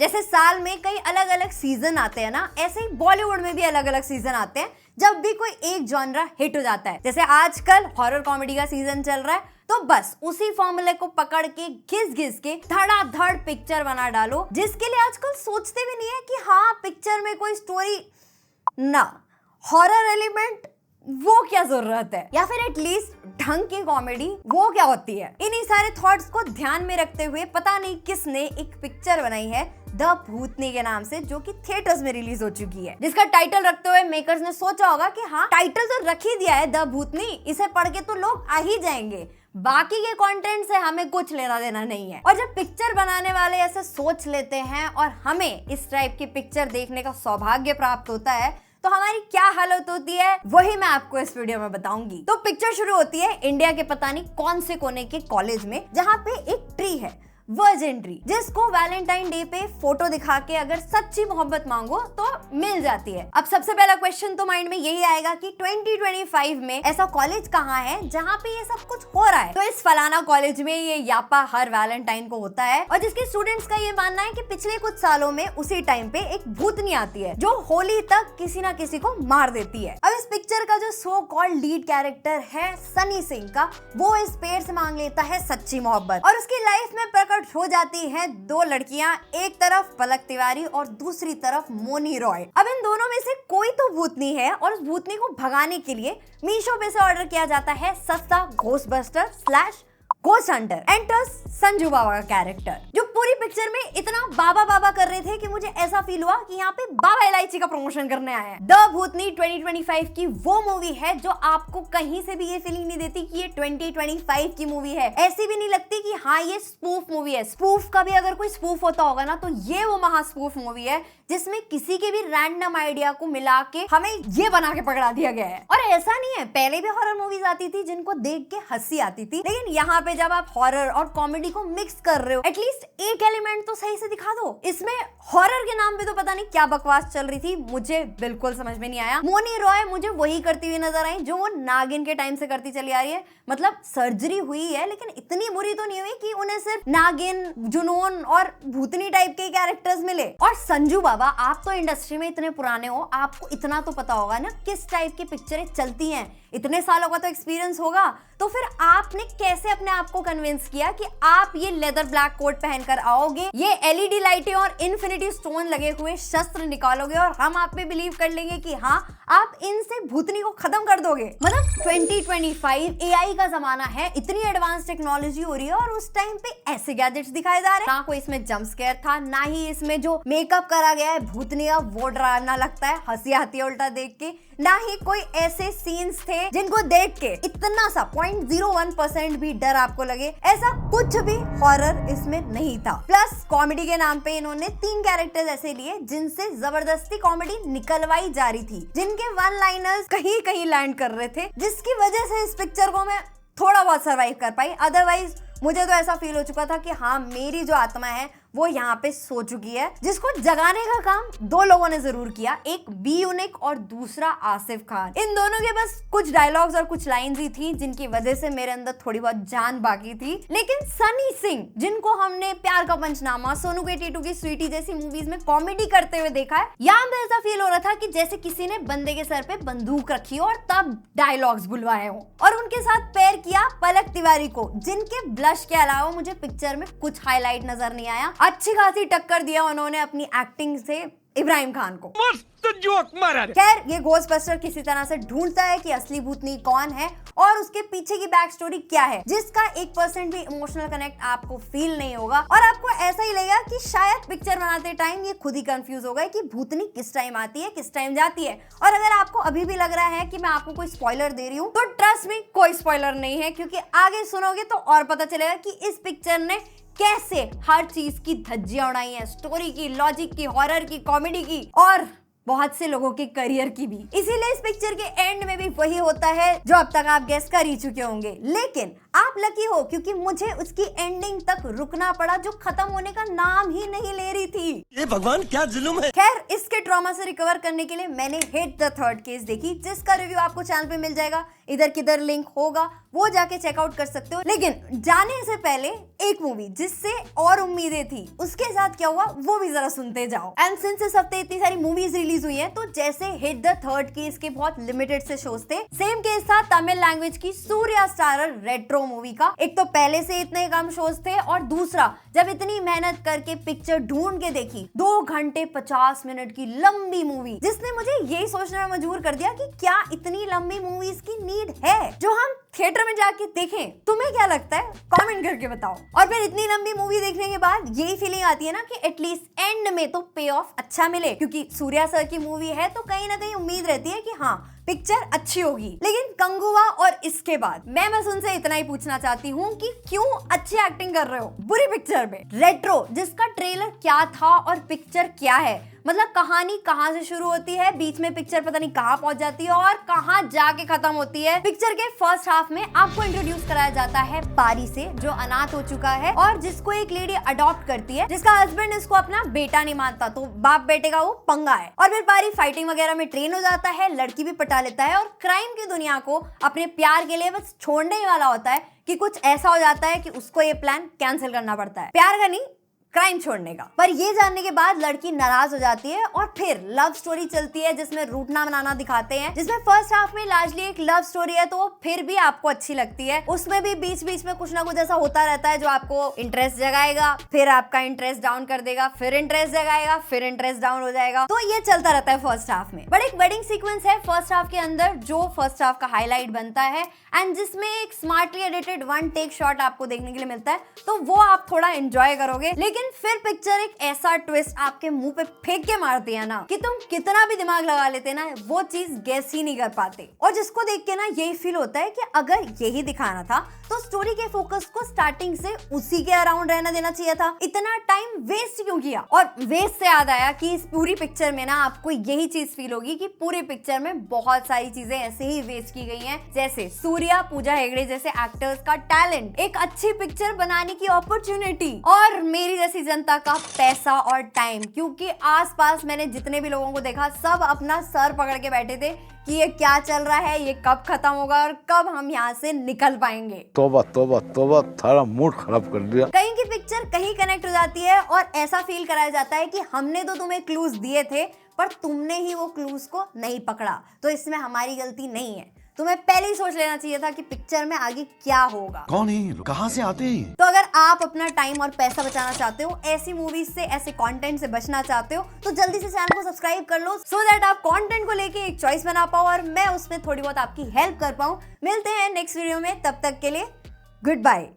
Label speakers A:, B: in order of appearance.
A: जैसे साल में कई अलग अलग सीजन आते हैं ना, ऐसे ही बॉलीवुड में भी अलग अलग सीजन आते हैं जब भी कोई एक जॉनरा हिट हो जाता है। जैसे आजकल हॉरर कॉमेडी का सीजन चल रहा है, तो बस उसी फॉर्मूले को पकड़ के घिस घिस के धड़ाधड़ पिक्चर बना डालो, जिसके लिए आजकल सोचते भी नहीं है कि हाँ पिक्चर में कोई स्टोरी ना, हॉरर एलिमेंट वो क्या जरूरत है, या फिर एटलीस्ट ढंग की कॉमेडी वो क्या होती है। इन्हीं सारे थॉट्स को ध्यान में रखते हुए पता नहीं किसने एक पिक्चर बनाई है द भूतनी के नाम से, जो कि थिएटर्स में रिलीज हो चुकी है। जिसका टाइटल रखते हुए मेकर्स ने सोचा होगा कि हाँ टाइटल तो रख ही दिया है द भूतनी, इसे पढ़ के तो लोग आ ही जाएंगे, बाकी के कंटेंट से हमें कुछ लेना देना नहीं है। और जब पिक्चर बनाने वाले ऐसे सोच लेते हैं और हमें इस टाइप की पिक्चर देखने का सौभाग्य प्राप्त होता है, तो हमारी क्या हालत होती है वही मैं आपको इस वीडियो में बताऊंगी। तो पिक्चर शुरू होती है इंडिया के पता नहीं कौन से कोने के कॉलेज में, जहाँ पे एक ट्री है, वर्जिन ट्री, जिसको वैलेंटाइन डे पे फोटो दिखा के अगर सच्ची मोहब्बत मांगो तो मिल जाती है। अब सबसे पहला क्वेश्चन तो माइंड में यही आएगा कि 2025 में ऐसा कॉलेज कहाँ है जहाँ पे ये सब कुछ हो रहा है। तो इस फलाना कॉलेज में ये यापा हर वैलेंटाइन को होता है, और जिसके स्टूडेंट्स का ये मानना है कि पिछले कुछ सालों में उसी टाइम पे एक भूतनी आती है जो होली तक किसी ना किसी को मार देती है। अब इस पिक्चर का जो सो कॉल्ड लीड कैरेक्टर है सनी सिंह का, वो इस पेड़ से मांग लेता है सच्ची मोहब्बत, और उसकी लाइफ में प्रकट हो जाती हैं दो लड़कियां, एक तरफ पलक तिवारी और दूसरी तरफ मोनी रॉय। अब इन दोनों में से कोई तो भूतनी है, और उस भूतनी को भगाने के लिए मीशो पे से ऑर्डर किया जाता है सस्ता ghostbuster slash ghost hunter. Enters Sanju Baba का कैरेक्टर, जो पूरी पिक्चर में इतना बाबा बाबा कर रहे थे कि मुझे ऐसा फील हुआ कि यहाँ पे बाबा इलायची का प्रमोशन करने आए हैं। द भूतनी 2025 की वो मूवी है जो आपको कहीं से भी ये फीलिंग नहीं देती कि ये 2025 की मूवी है। ऐसी भी नहीं लगती कि हाँ ये स्पूफ मूवी है। स्पूफ का भी अगर कोई स्पूफ होता होगा ना, तो ये वो महा स्पूफ मूवी है जिसमें किसी के भी रैंडम आइडिया को मिला के हमें ये बना के पकड़ा दिया गया है। और ऐसा नहीं है, पहले भी हॉरर मूवीज आती थी जिनको देख के हंसी आती थी, लेकिन यहाँ पे जब आप हॉरर और कॉमेडी को मिक्स कर रहे हो, एटलीस्ट एक एलिमेंट तो सही से दिखा दो। इसमें हॉरर के नाम पे तो पता नहीं क्या बकवास चल रही थी, मुझे बिल्कुल समझ में नहीं आया। मोनी रॉय मुझे वही करती हुई नजर आई जो वो नागिन के टाइम से करती चली आ रही है। मतलब सर्जरी हुई है लेकिन इतनी बुरी तो नहीं हुई कि उन्हें सिर्फ नागिन, जुनून और भूतनी टाइप के कैरेक्टर्स मिले। और संजू बाबा, आप तो इंडस्ट्री में इतने पुराने हो, आपको इतना तो पता होगा ना किस टाइप की पिक्चरें चलती हैं, इतने सालों का तो एक्सपीरियंस होगा। तो फिर आपने कैसे अपने आप को कन्विंस किया कि आप ये लेदर ब्लैक कोट पहनकर आओगे, ये एलईडी लाइटें और इन्फिनिटी स्टोन लगे हुए शस्त्र निकालोगे और हम आप पे बिलीव कर लेंगे कि हाँ आप इनसे भूतनी को खत्म कर दोगे। मतलब 2025 एआई का जमाना है, इतनी एडवांस टेक्नोलॉजी हो रही है, और उस टाइम पे ऐसे गैजेट्स दिखाए जा रहे हैं। ना कोई इसमें जंप स्केयर था, ना ही इसमें जो मेकअप करा गया है भूतनी का वो डरावना लगता है, हंसी आती है उल्टा देख के, ना ही कोई ऐसे सीन्स थे जिनको देख के इतना सा 0.01% भी डर आपको लगे। ऐसा कुछ भी हॉरर इसमें नहीं था। प्लस कॉमेडी के नाम पे इन्होंने 3 कैरेक्टर्स ऐसे लिए जिनसे जबरदस्ती कॉमेडी निकलवाई जा रही थी, जिनके वन लाइनर्स कहीं कहीं लैंड कर रहे थे, जिसकी वजह से इस पिक्चर को मैं थोड़ा बहुत सर्वाइव कर पाई। अदरवाइज मुझे तो ऐसा फील हो चुका था कि हाँ मेरी जो आत्मा है वो यहाँ पे सो चुकी है, जिसको जगाने का काम 2 लोगों ने जरूर किया, एक बी यूनिक और दूसरा आसिफ खान। इन दोनों के बस कुछ डायलॉग्स और कुछ लाइंस ही थी जिनकी वजह से मेरे अंदर थोड़ी बहुत जान बाकी थी। लेकिन सनी सिंह, जिनको हमने प्यार का पंचनामा, सोनू के टीटू की स्वीटी जैसी मूवीज में कॉमेडी करते हुए देखा है, यहाँ पे ऐसा फील हो रहा था कि जैसे किसी ने बंदे के सर पे बंदूक रखी हो और तब डायलॉग्स बुलवाए हो। और उनके साथ पेयर किया पलक तिवारी को, जिनके ब्लश के अलावा मुझे पिक्चर में कुछ हाईलाइट नजर नहीं आया। अच्छी खासी टक्कर दिया उन्होंने अपनी एक्टिंग से इब्राहिम खान को। मस्त जोक मारा। खैर ये घोस्टबस्टर किसी तरह से ढूंढता है कि असली भूतनी कौन है और उसके पीछे की बैक स्टोरी क्या है, जिसका 1% भी इमोशनल कनेक्ट आपको फील नहीं होगा, और आपको ऐसा ही लगेगा कि शायद पिक्चर बनाते टाइम ये खुद ही कंफ्यूज हो गए कि भूतनी किस टाइम आती है किस टाइम जाती है। और अगर आपको अभी भी लग रहा है कि मैं आपको कोई स्पॉइलर दे रही हूँ, तो ट्रस्ट मी कोई स्पॉइलर नहीं है, क्योंकि आगे सुनोगे तो और पता चलेगा कि इस पिक्चर ने कैसे हर चीज की धज्जियां उड़ाई हैं, स्टोरी की, लॉजिक की, हॉरर की, कॉमेडी की, और बहुत से लोगों के करियर की भी। इसीलिए इस पिक्चर के एंड में भी वही होता है जो अब तक आप गेस कर ही चुके होंगे। लेकिन आप लकी हो क्योंकि मुझे उसकी एंडिंग तक रुकना पड़ा जो खत्म होने का नाम ही नहीं ले रही थी।
B: ये भगवान क्या जुल्म है।
A: खैर, इसके ट्रॉमा से रिकवर करने के लिए मैंने हिट द थर्ड केस देखी, जिसका रिव्यू आपको चैनल पे मिल जाएगा, इधर किधर लिंक होगा, वो जाके चेकआउट कर सकते हो। लेकिन जाने से पहले एक मूवी जिससे और उम्मीदें थी, उसके साथ क्या हुआ वो भी जरा सुनते जाओ। एंड सिंस इस हफ्ते इतनी सारी मूवीज रिलीज हुई हैं, तो जैसे हिट द थर्ड केस के बहुत लिमिटेड से शोज थे, सेम केस था तमिल लैंग्वेज की सूर्या स्टारर रेट्रो मूवी का। एक तो पहले से इतने कम शोज थे, और दूसरा जब इतनी मेहनत करके पिक्चर ढूंढ के देखी, 2 घंटे 50 मिनट की लंबी मूवी, जिसने मुझे यही सोचने में मजबूर कर दिया कि क्या इतनी लंबी मूवीज की नीड है जो हम थिएटर में जाके देखें। तुम्हें क्या लगता है, कमेंट करके बताओ। और फिर इतनी लंबी मूवी देखने के बाद यही फीलिंग आती है ना कि एटलीस्ट एंड में तो पे ऑफ अच्छा मिले, क्योंकि सूर्या सर की मूवी है तो कहीं ना कहीं उम्मीद रहती है कि हाँ पिक्चर अच्छी होगी। लेकिन कंगुआ और इसके बाद मैं बस उनसे इतना ही पूछना चाहती हूँ कि क्यों अच्छी एक्टिंग कर रहे हो बुरी पिक्चर में। रेट्रो जिसका ट्रेलर क्या था और पिक्चर क्या है, मतलब कहानी कहां से शुरू होती है, बीच में पिक्चर पता नहीं कहां पहुंच जाती है और कहां जाके खत्म होती है। पिक्चर के फर्स्ट हाफ में आपको इंट्रोड्यूस कराया जाता है पारी से, जो अनाथ हो चुका है और जिसको एक लेडी अडॉप्ट करती है, जिसका हस्बैंड इसको अपना बेटा नहीं मानता, तो बाप बेटे का वो पंगा है। और फिर पारी फाइटिंग वगैरह में ट्रेन हो जाता है, लड़की भी पटा लेता है और क्राइम की दुनिया को अपने प्यार के लिए बस छोड़ने ही वाला होता है कि कुछ ऐसा हो जाता है कि उसको ये प्लान कैंसिल करना पड़ता है, प्यार का नहीं क्राइम छोड़ने का। पर ये जानने के बाद लड़की नाराज हो जाती है और फिर लव स्टोरी चलती है, जिसमें रूठना मनाना दिखाते हैं, जिसमें फर्स्ट हाफ में लार्जली एक लव स्टोरी है, तो वो फिर भी आपको अच्छी लगती है। उसमें भी बीच बीच में कुछ ना कुछ ऐसा होता रहता है जो आपको इंटरेस्ट जगाएगा, फिर आपका इंटरेस्ट डाउन कर देगा, फिर इंटरेस्ट जगाएगा, फिर इंटरेस्ट डाउन हो जाएगा। तो ये चलता रहता है फर्स्ट हाफ में। बट एक वेडिंग सीक्वेंस है फर्स्ट हाफ के अंदर, जो फर्स्ट हाफ का हाईलाइट बनता है, एंड जिसमें एक स्मार्टली एडिटेड 1 टेक शॉट आपको देखने के लिए मिलता है, तो वो आप थोड़ा एंजॉय करोगे। लेकिन फिर पिक्चर एक ऐसा ट्विस्ट आपके मुंह पे फेंक के मारती है ना कि तुम कितना भी दिमाग लगा लेते ना, वो चीज गेस ही नहीं कर पाते। और जिसको देख के ना यही फील होता है कि अगर यही दिखाना था तो स्टोरी के फोकस को स्टार्टिंग से उसी के अराउंड रहना देना चाहिए था। इतना टाइम वेस्ट क्यों किया। और वेस्ट से याद आया कि इस पूरी पिक्चर में ना आपको यही चीज फील होगी कि पूरी पिक्चर में बहुत सारी चीजें ऐसे ही वेस्ट की गई हैं, जैसे सूर्या, पूजा हेगड़े जैसे एक्टर्स का टैलेंट, एक अच्छी पिक्चर बनाने की अपॉर्चुनिटी, और मेरी जैसी जनता का पैसा और टाइम। क्योंकि आसपास मैंने जितने भी लोगों को देखा, सब अपना सर पकड़ के बैठे थे कि ये क्या चल रहा है, ये कब खत्म होगा और कब हम यहाँ से निकल पाएंगे।
C: तौबा तौबा तौबा, थारा मूड खराब कर दिया।
A: कहीं की पिक्चर कहीं कनेक्ट हो जाती है और ऐसा फील कराया जाता है कि हमने तो तुम्हें क्लूज दिए थे पर तुमने ही वो क्लूज को नहीं पकड़ा, तो इसमें हमारी गलती नहीं है। तुम्हें पहले ही सोच लेना चाहिए था कि पिक्चर में आगे क्या होगा।
B: कौन है, कहां से आते हैं?
A: तो अगर आप अपना टाइम और पैसा बचाना चाहते हो, ऐसी मूवीज से, ऐसे कंटेंट से बचना चाहते हो, तो जल्दी से चैनल को सब्सक्राइब कर लो, सो दैट आप कंटेंट को लेके एक चॉइस बना पाओ और मैं उसमें थोड़ी बहुत आपकी हेल्प कर पाऊं। मिलते हैं नेक्स्ट वीडियो में, तब तक के लिए गुड बाय।